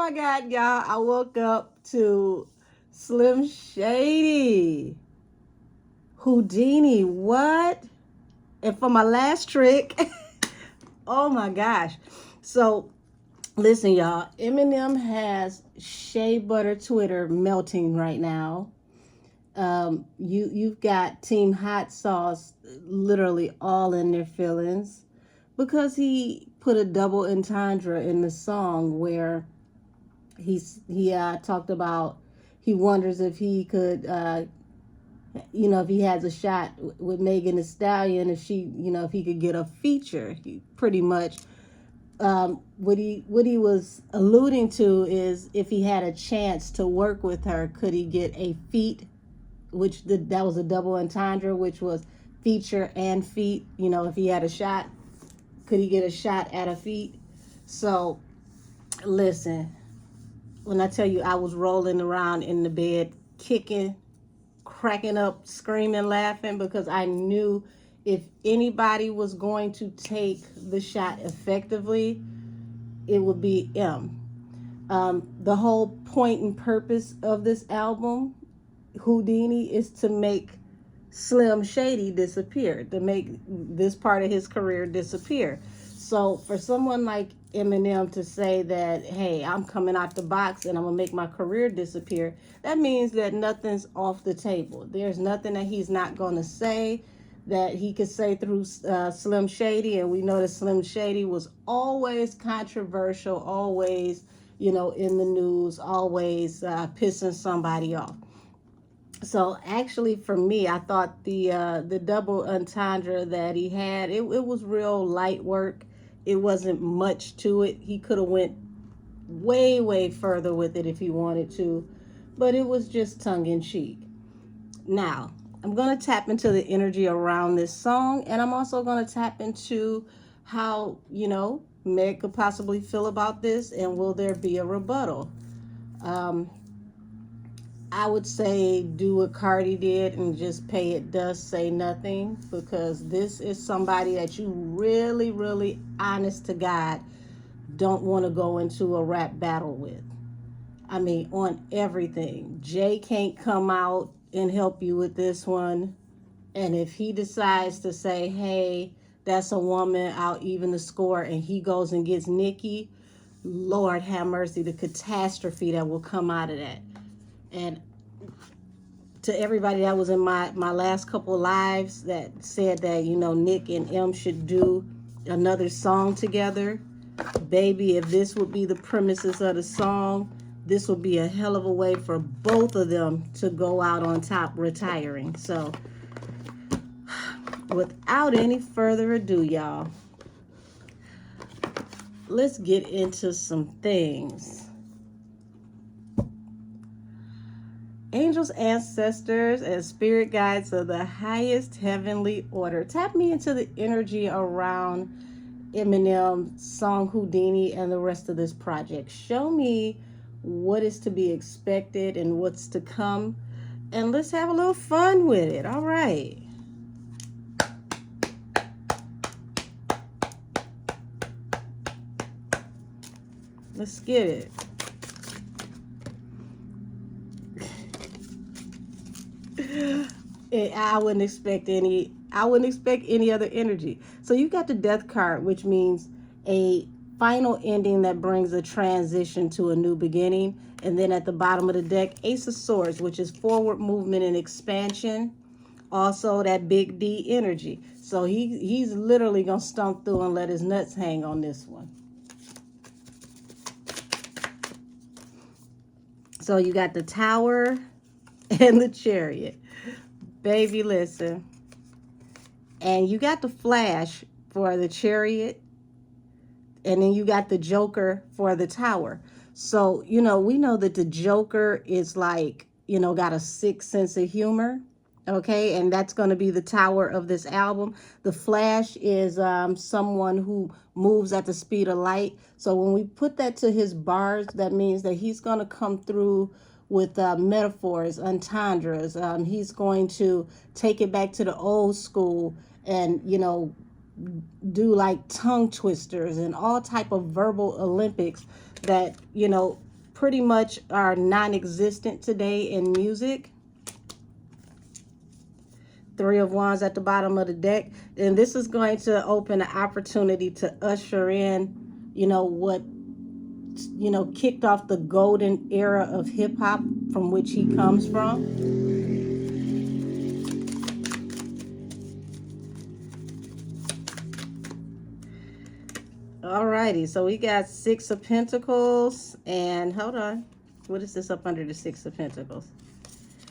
my God, y'all. I woke up to Slim Shady. Houdini, what? And for my last trick, oh my gosh. So listen, y'all. Eminem has shea butter Twitter melting right now. You've got Team Hot Sauce literally all in their feelings because he put a double entendre in the song where he talked about he wonders if he could if he has a shot with Megan Thee Stallion, if she, if he could get a feature. He pretty much what he was alluding to is if he had a chance to work with her, could he get a feat, which that was a double entendre, which was feature and feat. If he had a shot, could he get a shot at a feat? So listen, when I tell you I was rolling around in the bed, kicking, cracking up, screaming, laughing, because I knew if anybody was going to take the shot effectively, it would be M. The whole point and purpose of this album, Houdini, is to make Slim Shady disappear, to make this part of his career disappear. So for someone like Eminem to say that, hey, I'm coming out the box and I'm gonna make my career disappear, that means that nothing's off the table. There's nothing that he's not gonna say that he could say through Slim Shady. And we know that Slim Shady was always controversial, always, in the news, always pissing somebody off. So actually, for me, I thought the double entendre that he had, it was real light work. It wasn't much to it. He could have went way further with it if he wanted to, but it was just tongue in cheek. Now, I'm going to tap into the energy around this song, and I'm also going to tap into how, Meg could possibly feel about this, and will there be a rebuttal? I would say do what Cardi did and just pay it dust, say nothing, because this is somebody that you really, honest to God, don't want to go into a rap battle with. I mean, on everything. Jay can't come out and help you with this one. And if he decides to say, hey, that's a woman, I'll even the score, and he goes and gets Nicki, Lord have mercy, the catastrophe that will come out of that. And to everybody that was in my last couple lives that said that, Nick and M should do another song together, baby, if this would be the premises of the song, this would be a hell of a way for both of them to go out on top retiring. So without any further ado, y'all, let's get into some things. Angels, ancestors, and spirit guides of the highest heavenly order, tap me into the energy around Eminem's song Houdini and the rest of this project. Show me what is to be expected and what's to come, and let's have a little fun with it. All right. Let's get it. I wouldn't expect any other energy. So you got the death card, which means a final ending that brings a transition to a new beginning. And then at the bottom of the deck, Ace of Swords, which is forward movement and expansion. Also that big D energy. So he's literally gonna stomp through and let his nuts hang on this one. So you got the Tower and the Chariot. Baby, listen. And you got the Flash for the Chariot. And then you got the Joker for the Tower. So, we know that the Joker is like, got a sick sense of humor. Okay, and that's going to be the Tower of this album. The Flash is someone who moves at the speed of light. So when we put that to his bars, that means that he's going to come through with metaphors, entendres. He's going to take it back to the old school and, do like tongue twisters and all type of verbal Olympics that, pretty much are non-existent today in music. Three of Wands at the bottom of the deck. And this is going to open an opportunity to usher in, what, kicked off the golden era of hip hop from which he comes from. Alrighty, so we got Six of Pentacles, and hold on. What is this up under the Six of Pentacles?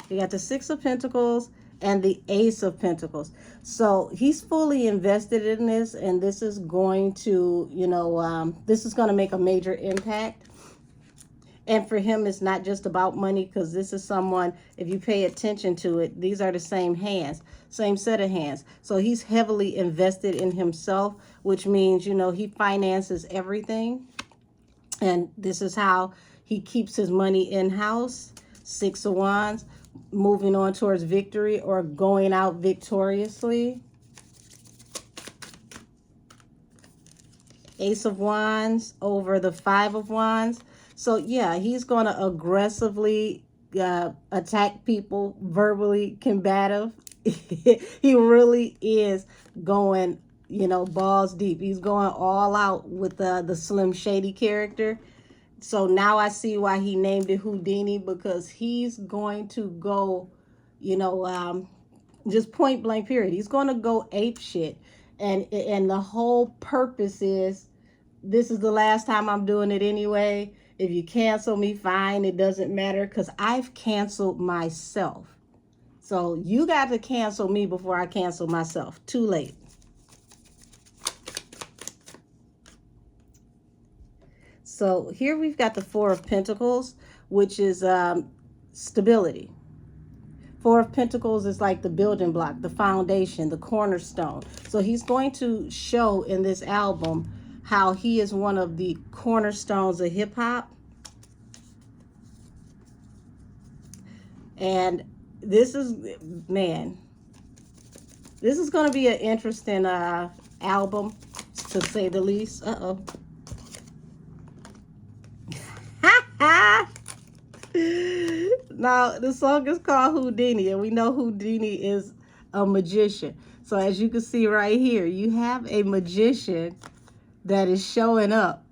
We got the Six of Pentacles and the Ace of Pentacles. So he's fully invested in this, and this is going to, this is going to make a major impact. And for him, it's not just about money, because this is someone, if you pay attention to it, these are the same hands, same set of hands. So he's heavily invested in himself, which means, he finances everything. And this is how he keeps his money in-house. Six of Wands, moving on towards victory or going out victoriously. Ace of Wands over the Five of Wands. So yeah, he's going to aggressively attack people, verbally combative. He really is going, balls deep. He's going all out with the Slim Shady character. So now I see why he named it Houdini, because he's going to go, just point blank period. He's going to go ape shit. And the whole purpose is, this is the last time I'm doing it anyway. If you cancel me, fine. It doesn't matter, because I've canceled myself. So you got to cancel me before I cancel myself. Too late. So here we've got the Four of Pentacles, which is stability. Four of Pentacles is like the building block, the foundation, the cornerstone. So he's going to show in this album how he is one of the cornerstones of hip hop. And this is, man, this is going to be an interesting album, to say the least. Uh-oh. Now, the song is called Houdini, and we know Houdini is a magician. So as you can see right here, you have a magician that is showing up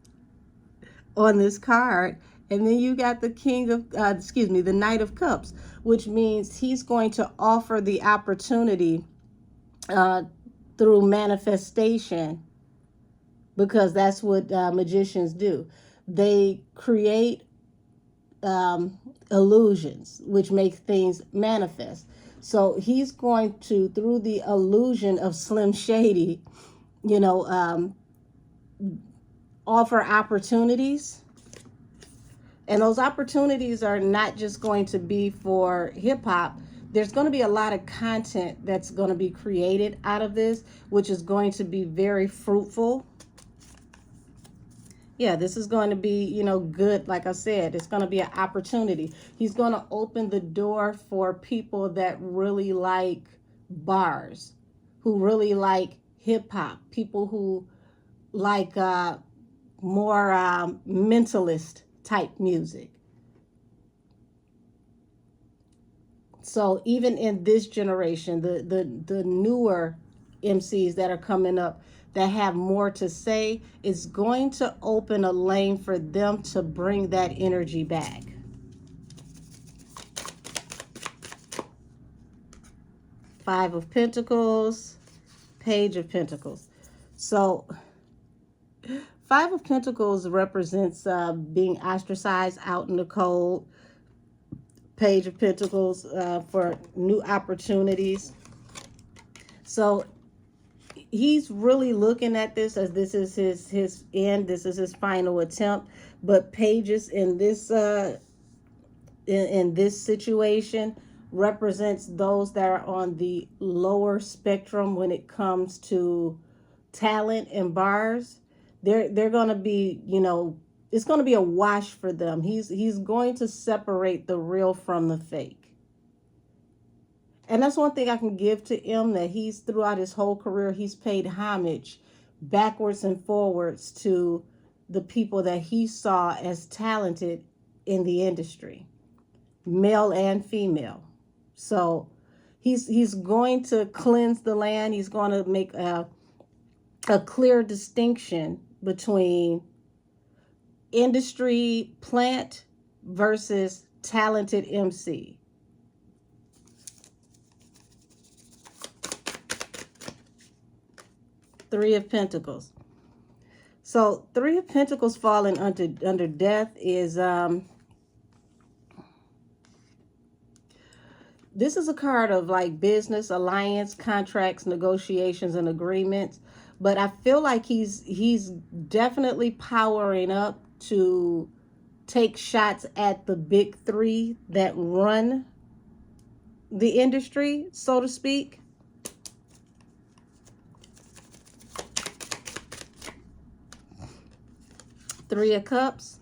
on this card. And then you got the King of, the Knight of Cups, which means he's going to offer the opportunity through manifestation, because that's what magicians do. They create illusions, which make things manifest. So he's going to, through the illusion of Slim Shady, offer opportunities. And those opportunities are not just going to be for hip hop. There's going to be a lot of content that's going to be created out of this, which is going to be very fruitful. Yeah, this is going to be, good. Like I said, it's going to be an opportunity. He's going to open the door for people that really like bars, who really like hip hop, people who like more mentalist type music. So even in this generation, the newer MCs that are coming up that have more to say, is going to open a lane for them to bring that energy back. Five of Pentacles, Page of Pentacles. So Five of Pentacles represents being ostracized, out in the cold. Page of Pentacles for new opportunities. So he's really looking at this as this is his end, this is his final attempt. But pages in this in this situation represents those that are on the lower spectrum when it comes to talent and bars. They're going to be, it's going to be a wash for them. He's going to separate the real from the fake. And that's one thing I can give to him, that he's, throughout his whole career, he's paid homage backwards and forwards to the people that he saw as talented in the industry, male and female. So he's going to cleanse the land. He's going to make a clear distinction between industry plant versus talented MC. Three of Pentacles. So Three of Pentacles falling under death is this is a card of like business, alliance, contracts, negotiations, and agreements. But I feel like he's definitely powering up to take shots at the big three that run the industry, so to speak. Three of Cups.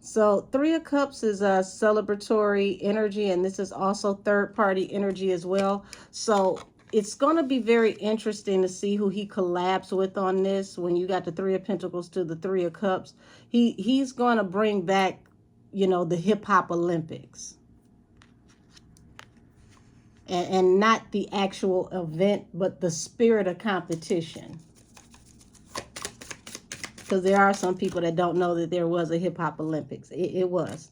So Three of Cups is a celebratory energy, and this is also third-party energy as well. So it's going to be very interesting to see who he collabs with on this. When you got the Three of Pentacles to the Three of Cups, he's going to bring back, you know, the hip-hop Olympics. And not the actual event, but the spirit of competition. Because there are some people that don't know that there was a hip-hop Olympics. It was.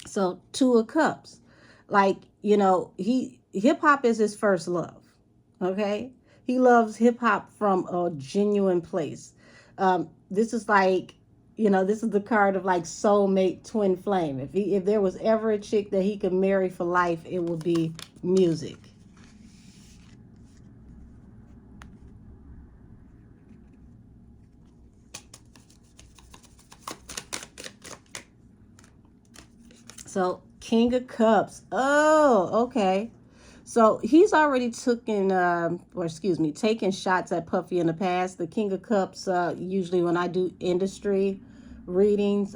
So Two of Cups. Like, you know, hip-hop is his first love. Okay? He loves hip-hop from a genuine place. This is like, you know, this is the card of like soulmate twin flame. If there was ever a chick that he could marry for life, it would be music. So King of Cups. Oh, okay. So he's already taken shots at Puffy in the past. The King of Cups, usually when I do industry readings,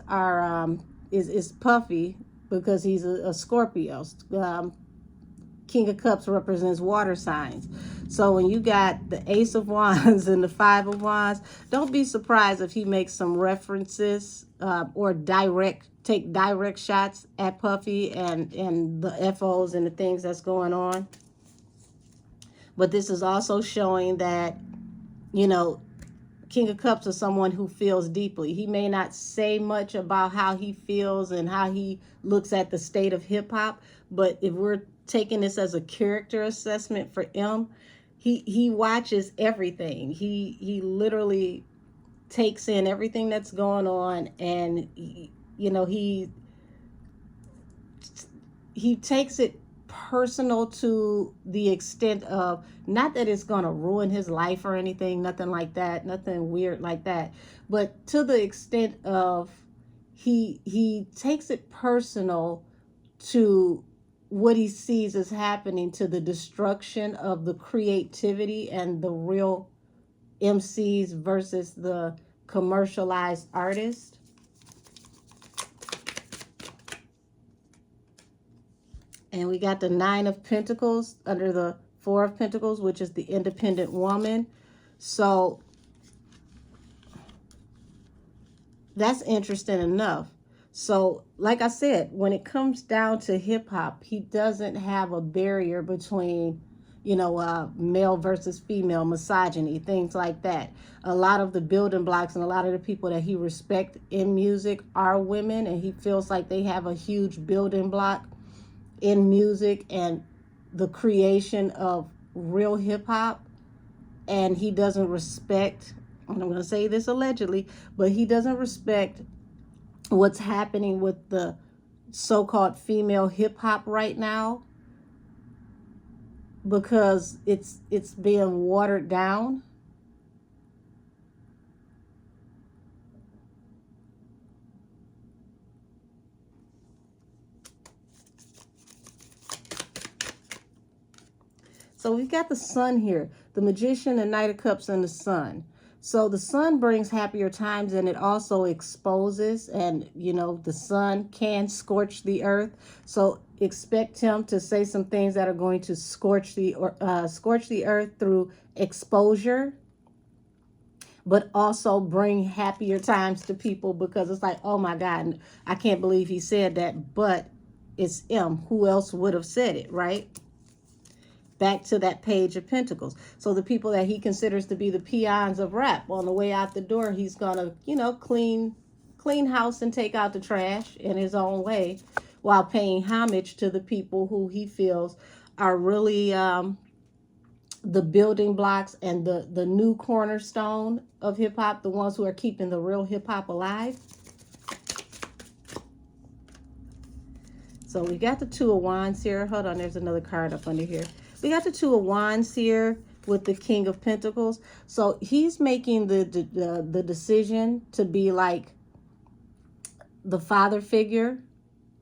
is Puffy, because he's a Scorpio. King of Cups represents water signs. So when you got the Ace of Wands and the Five of Wands, don't be surprised if he makes some references or take direct shots at Puffy and the FOs and the things that's going on. But this is also showing that, you know, King of Cups is someone who feels deeply. He may not say much about how he feels and how he looks at the state of hip hop, but if we're taking this as a character assessment for M, he watches everything. He literally takes in everything that's going on, and you know, he takes it personal to the extent of, not that it's going to ruin his life or anything, nothing like that, nothing weird like that, but to the extent of he takes it personal to what he sees as happening to the destruction of the creativity and the real MCs versus the commercialized artist. And we got the Nine of Pentacles under the Four of Pentacles, which is the independent woman. So that's interesting enough. So like I said, when it comes down to hip hop, he doesn't have a barrier between, you know, male versus female, misogyny, things like that. A lot of the building blocks and a lot of the people that he respects in music are women, and he feels like they have a huge building block in music and the creation of real hip hop. And he doesn't respect, and I'm going to say this allegedly, but he doesn't respect what's happening with the so-called female hip hop right now, because it's being watered down. So we've got the Sun here, the Magician, the Knight of Cups, and the Sun. So the Sun brings happier times, and it also exposes, and you know, the sun can scorch the earth. So expect him to say some things that are going to scorch the earth through exposure. but also bring happier times to people, because it's like, oh my God, I can't believe he said that, but it's him. Who else would have said it, right? Back to that Page of Pentacles. So the people that he considers to be the peons of rap, on the way out the door, he's gonna, clean house and take out the trash in his own way, while paying homage to the people who he feels are really the building blocks and the new cornerstone of hip hop, the ones who are keeping the real hip hop alive. So we got the Two of Wands here. Hold on, there's another card up under here. We got the Two of Wands here with the King of Pentacles. So he's making the decision to be like the father figure,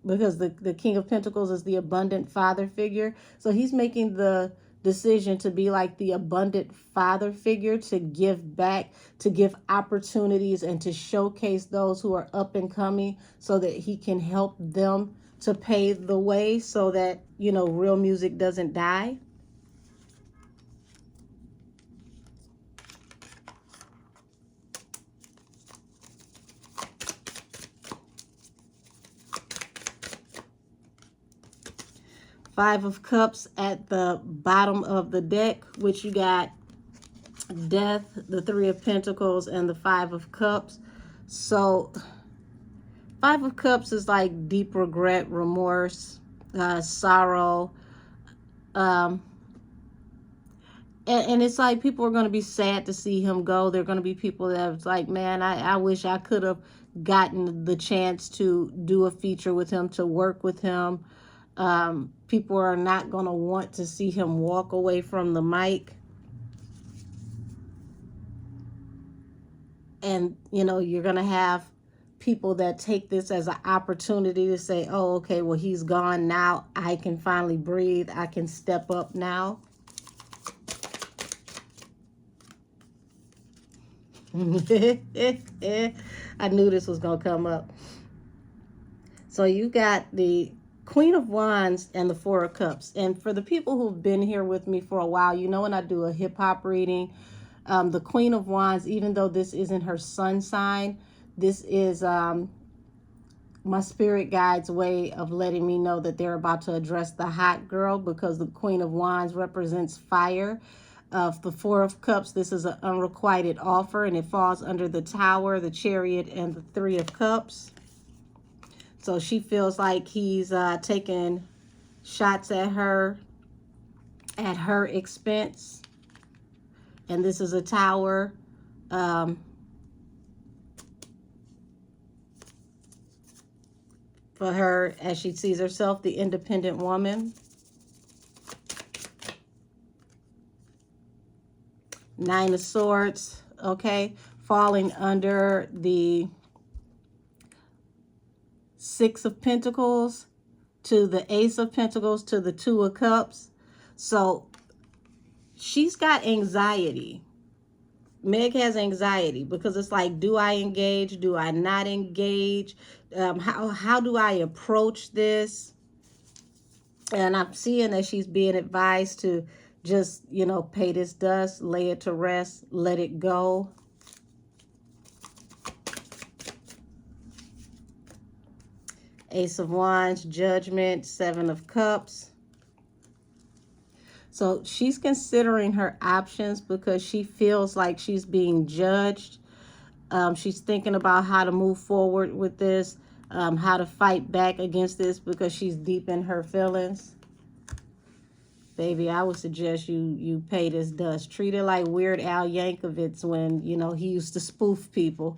because the King of Pentacles is the abundant father figure. So he's making the decision to be like the abundant father figure, to give back, to give opportunities, and to showcase those who are up and coming, so that he can help them to pave the way, so that, real music doesn't die. Five of Cups at the bottom of the deck, which you got Death, the Three of Pentacles, and the Five of Cups. So Five of Cups is like deep regret, remorse, sorrow. And it's like people are going to be sad to see him go. There are going to be people that's like, man, I wish I could have gotten the chance to do a feature with him, to work with him. People are not going to want to see him walk away from the mic. And, you're going to have people that take this as an opportunity to say, oh, okay, well, he's gone now. I can finally breathe. I can step up now. I knew this was going to come up. So you got the Queen of Wands and the Four of Cups. And for the people who've been here with me for a while, when I do a hip-hop reading, the Queen of Wands, even though this isn't her sun sign, this is my spirit guide's way of letting me know that they're about to address the hot girl, because the Queen of Wands represents fire. Of the Four of Cups, this is an unrequited offer, and it falls under the Tower, the Chariot, and the Three of Cups. So she feels like he's taking shots at her expense. And this is a Tower. For her, as she sees herself, the independent woman. Nine of Swords, okay, falling under the Six of Pentacles, to the Ace of Pentacles, to the Two of Cups. So she's got anxiety. Meg has anxiety, because it's like, do I engage? Do I not engage? How do I approach this? And I'm seeing that she's being advised to just, pay this dust, lay it to rest, let it go. Ace of Wands, Judgment, Seven of Cups. So she's considering her options, because she feels like she's being judged. She's thinking about how to move forward with this, how to fight back against this, because she's deep in her feelings. Baby, I would suggest you pay this dust. Treat it like Weird Al Yankovic when, he used to spoof people.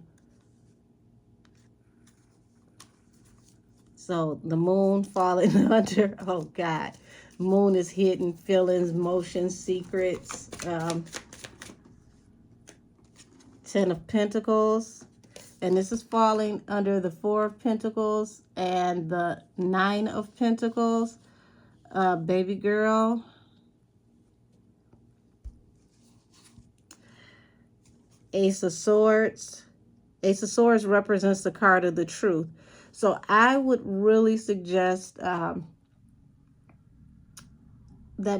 So the Moon falling under, oh God. Moon is hidden feelings, motions, secrets. Ten of Pentacles. And this is falling under the Four of Pentacles and the Nine of Pentacles. Baby girl. Ace of Swords. Ace of Swords represents the card of the truth. So I would really suggest that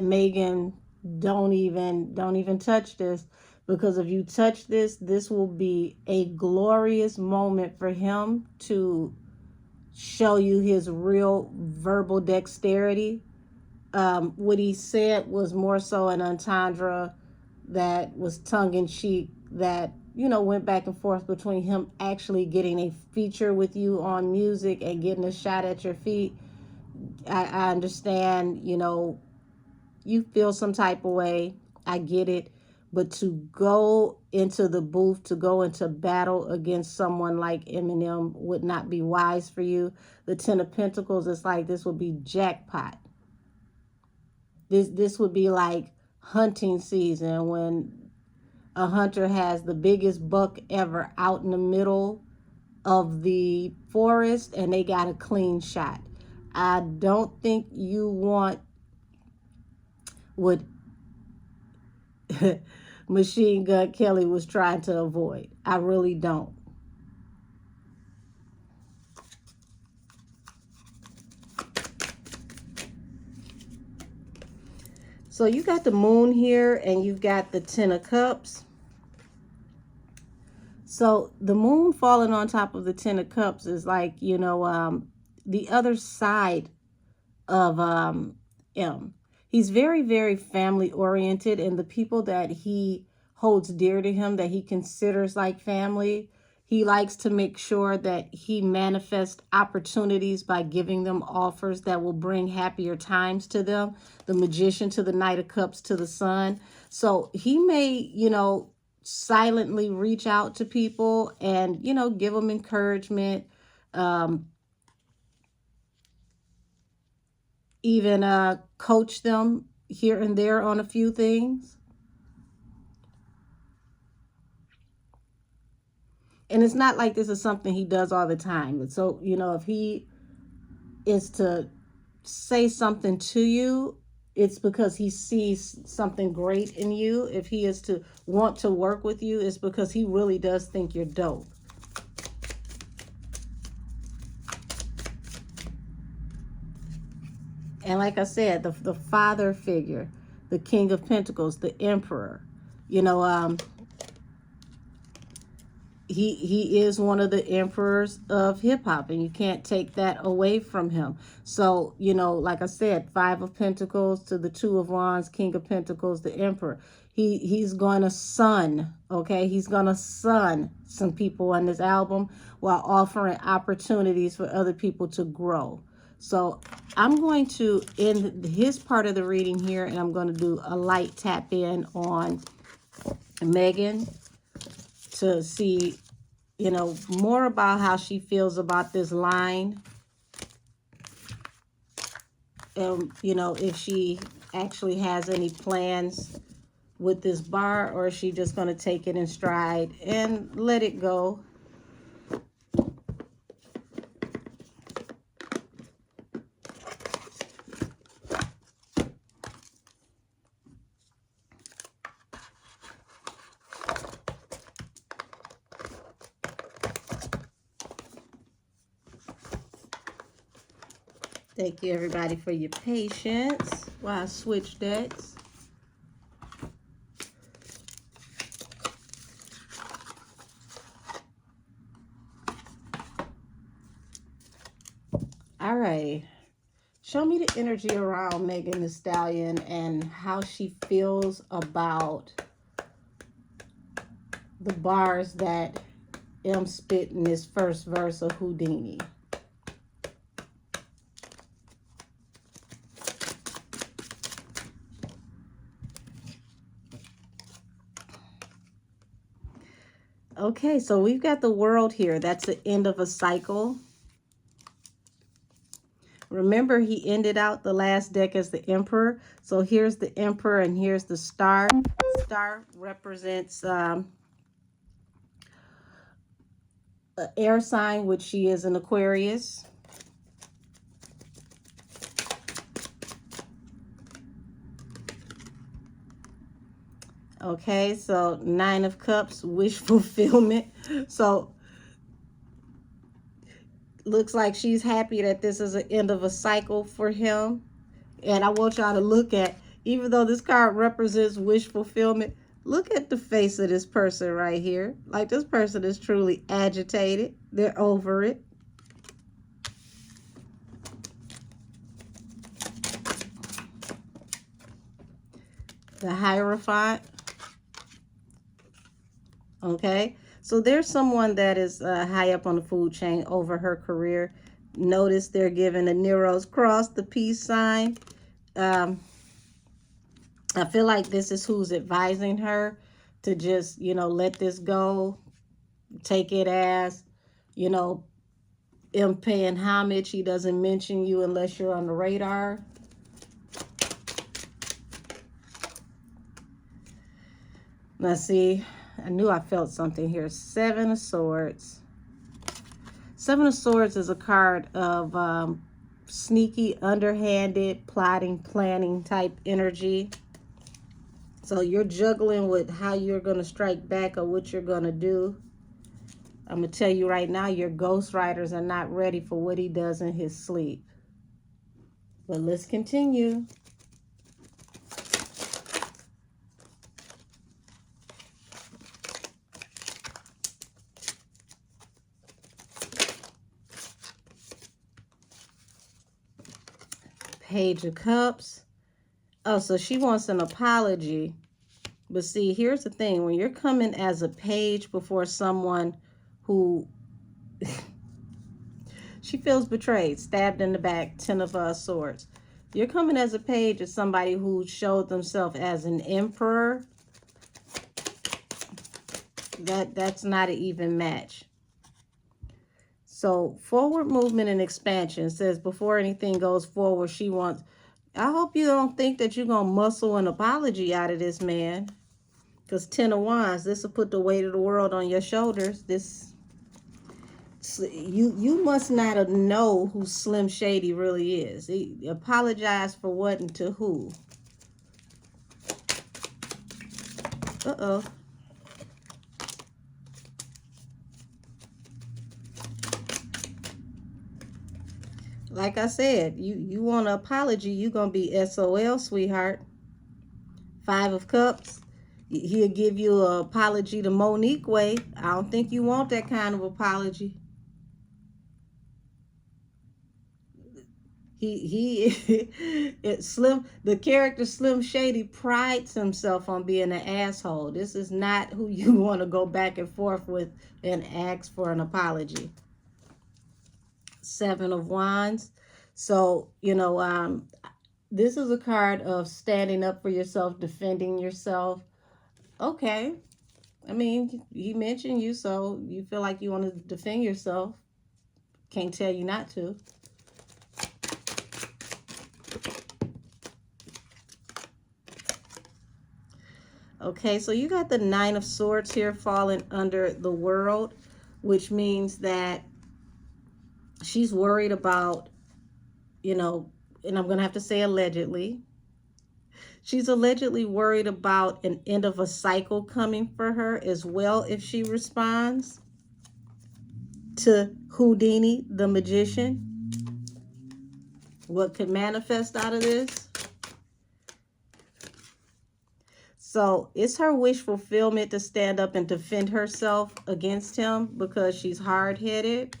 Megan don't even touch this, Because if you touch this, this will be a glorious moment for him to show you his real verbal dexterity. What he said was more so an entendre that was tongue-in-cheek, that, you know, went back and forth between him actually getting a feature with you on music and getting a shot at your feet. I understand, you know, you feel some type of way. I get it. But to go into the booth, to go into battle against someone like Eminem would not be wise for you. The Ten of Pentacles, it's like this would be jackpot. This would be like hunting season, when a hunter has the biggest buck ever out in the middle of the forest and they got a clean shot. I don't think you want what Machine Gun Kelly was trying to avoid. I really don't. So you got the moon here and you've got the Ten of Cups. So the moon falling on top of the Ten of Cups is like, you know, the other side of M. He's very, very family oriented, and the people that he holds dear to him, that he considers like family, he likes to make sure that he manifests opportunities by giving them offers that will bring happier times to them. The Magician to the Knight of Cups to the Sun. So he may, you know, silently reach out to people and, you know, give them encouragement, even coach them here and there on a few things. And it's not like this is something he does all the time. So, you know, if he is to say something to you, it's because he sees something great in you. If he is to want to work with you, it's because he really does think you're dope. And like I said, the father figure, the King of Pentacles, the Emperor, you know, he is one of the emperors of hip hop, and you can't take that away from him. So, you know, like I said, Five of Pentacles to the Two of Wands, King of Pentacles, the Emperor. He's going to sun, okay? He's going to sun some people on this album while offering opportunities for other people to grow. So I'm going to end his part of the reading here, and I'm going to do a light tap in on Megan to see, you know, more about how she feels about this line. And, you know, if she actually has any plans with this bar, or is she just going to take it in stride and let it go. Thank you, everybody, for your patience while I switch decks. All right. Show me the energy around Megan Thee Stallion and how she feels about the bars that M spit in this first verse of Houdini. Okay, so we've got the World here. That's the end of a cycle. Remember, he ended out the last deck as the Emperor. So here's the Emperor and here's the Star. Star represents an air sign, which she is an Aquarius. Okay, so Nine of Cups, wish fulfillment. So looks like she's happy that this is the end of a cycle for him. And I want y'all to look at, even though this card represents wish fulfillment, Look at the face of this person right here. Like, this person is truly agitated. They're over it. The Hierophant. Okay. So there's someone that is high up on the food chain over her career. Notice they're giving a Nero's cross, the peace sign. I feel like this is who's advising her to just, you know, let this go. Take it as, you know, him paying homage. He doesn't mention you unless you're on the radar. Let's see. I knew I felt something here. Seven of Swords. Seven of Swords is a card of sneaky, underhanded, plotting, planning type energy. So you're juggling with how you're going to strike back or what you're going to do. I'm going to tell you right now, your ghostwriters are not ready for what he does in his sleep. But let's continue. Page of Cups. Oh, so she wants an apology. But see, here's the thing. When you're coming as a page before someone who she feels betrayed, stabbed in the back, 10 of Swords. You're coming as a page as somebody who showed themselves as an emperor. That's not an even match. So forward movement and expansion says before anything goes forward, she wants, I hope you don't think that you're going to muscle an apology out of this man. Because 10 of Wands, this will put the weight of the world on your shoulders. This, you must not know who Slim Shady really is. He apologize for what and to who. Uh-oh. Like I said, you want an apology, you're going to be SOL, sweetheart. 5 of Cups. He'll give you an apology the Monique way. I don't think you want that kind of apology. The character Slim Shady prides himself on being an asshole. This is not who you want to go back and forth with and ask for an apology. 7 of Wands. So, you know, this is a card of standing up for yourself, defending yourself. Okay. I mean, he mentioned you, so you feel like you want to defend yourself. Can't tell you not to. Okay, so you got the 9 of Swords here falling under the World, which means that she's worried about, you know, and I'm going to have to say allegedly. She's allegedly worried about an end of a cycle coming for her as well if she responds to Houdini, the magician. What could manifest out of this? So it's her wish fulfillment to stand up and defend herself against him because she's hard-headed.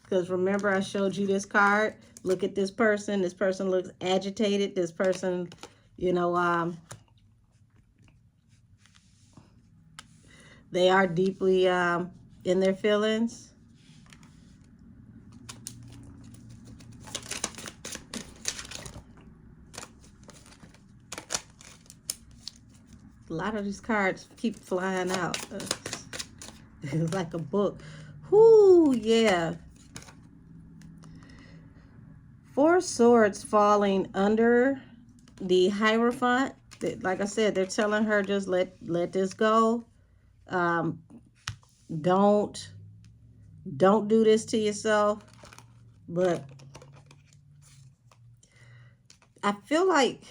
Because remember, I showed you this card. Look at this person. This person looks agitated. This person, you know, they are deeply in their feelings. A lot of these cards keep flying out. It's like a book. Whoo, yeah. 4 Swords falling under the Hierophant. Like I said, they're telling her just let this go. Don't do this to yourself. But I feel like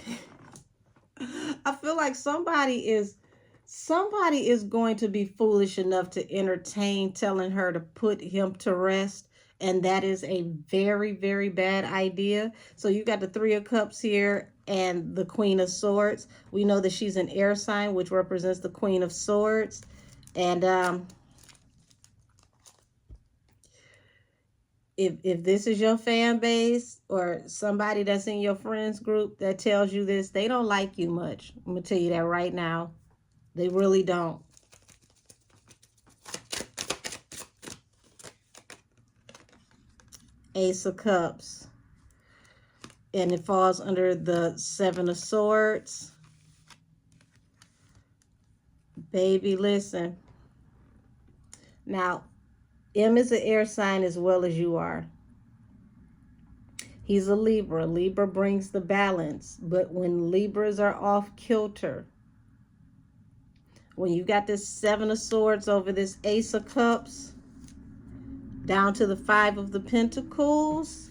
somebody is going to be foolish enough to entertain telling her to put him to rest. And that is a very, very bad idea. So you got the 3 of Cups here and the Queen of Swords. We know that she's an air sign, which represents the Queen of Swords. And if this is your fan base or somebody that's in your friends group that tells you this, they don't like you much. I'm going to tell you that right now. They really don't. Ace of Cups. And it falls under the Seven of Swords. Baby, listen. Now, M is an air sign as well as you are. He's a Libra. Libra brings the balance. But when Libras are off kilter, when you got this Seven of Swords over this Ace of Cups, down to the Five of the Pentacles,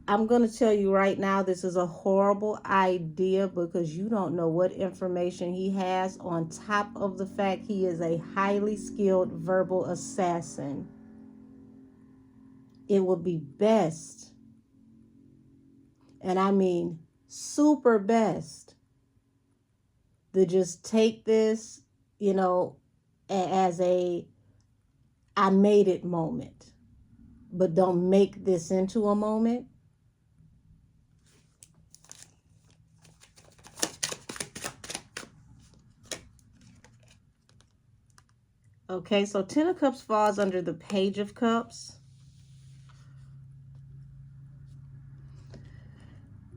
I'm going to tell you right now, this is a horrible idea because you don't know what information he has, on top of the fact he is a highly skilled verbal assassin. It would be best, and I mean super best, to just take this, you know, as a I made it moment. But don't make this into a moment. Okay, so Ten of Cups falls under the Page of Cups.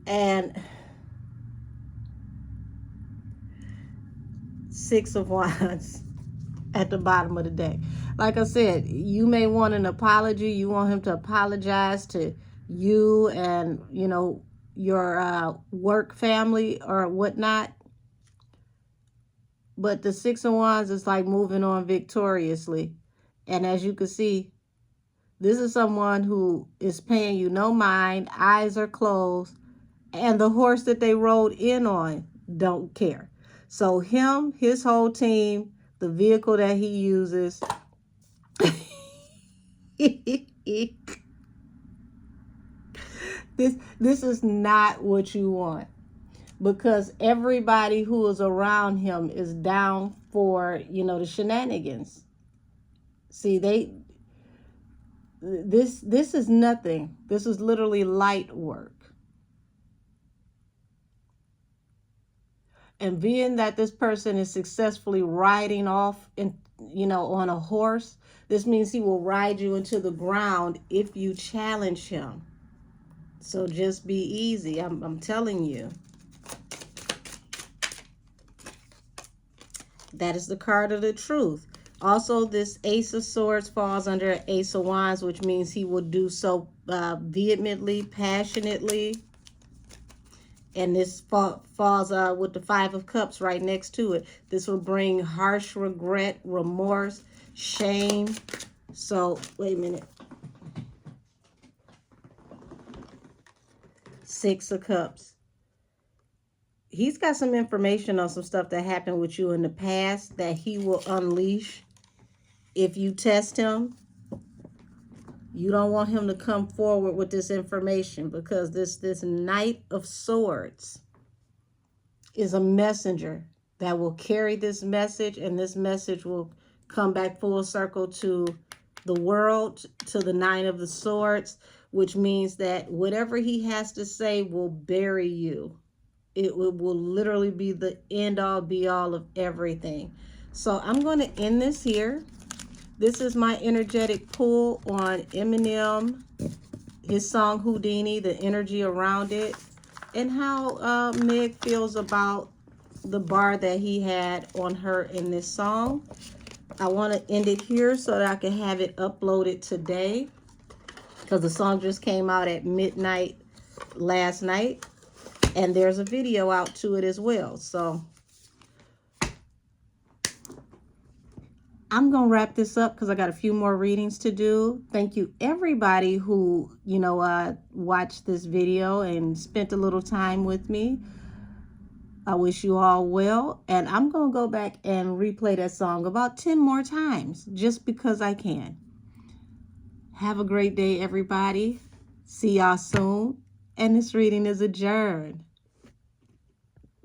And Six of Wands at the bottom of the deck. Like I said, you may want an apology. You want him to apologize to you and, you know, your work family or whatnot. But the Six of Wands is like moving on victoriously. And as you can see, this is someone who is paying you no mind, eyes are closed, and the horse that they rode in on don't care. So him, his whole team, the vehicle that he uses, this is not what you want. Because everybody who is around him is down for, you know, the shenanigans. See, this is nothing. This is literally light work. And being that this person is successfully riding off in, you know, on a horse, this means he will ride you into the ground if you challenge him. So just be easy. I'm telling you. That is the card of the truth. Also, this Ace of Swords falls under Ace of Wands, which means he will do so vehemently, passionately. And this falls with the Five of Cups right next to it. This will bring harsh regret, remorse, shame. So, wait a minute. Six of Cups. He's got some information on some stuff that happened with you in the past that he will unleash if you test him. You don't want him to come forward with this information because this Knight of Swords is a messenger that will carry this message, and this message will come back full circle to the world, to the Nine of the Swords, which means that whatever he has to say will bury you. It will literally be the end all be all of everything. So I'm going to end this here. This is my energetic pull on Eminem, his song Houdini, the energy around it, and how Meg feels about the bar that he had on her in this song. I want to end it here so that I can have it uploaded today, because the song just came out at midnight last night. And there's a video out to it as well. So I'm going to wrap this up because I got a few more readings to do. Thank you, everybody who, you know, watched this video and spent a little time with me. I wish you all well. And I'm going to go back and replay that song about 10 more times just because I can. Have a great day, everybody. See y'all soon. And this reading is adjourned.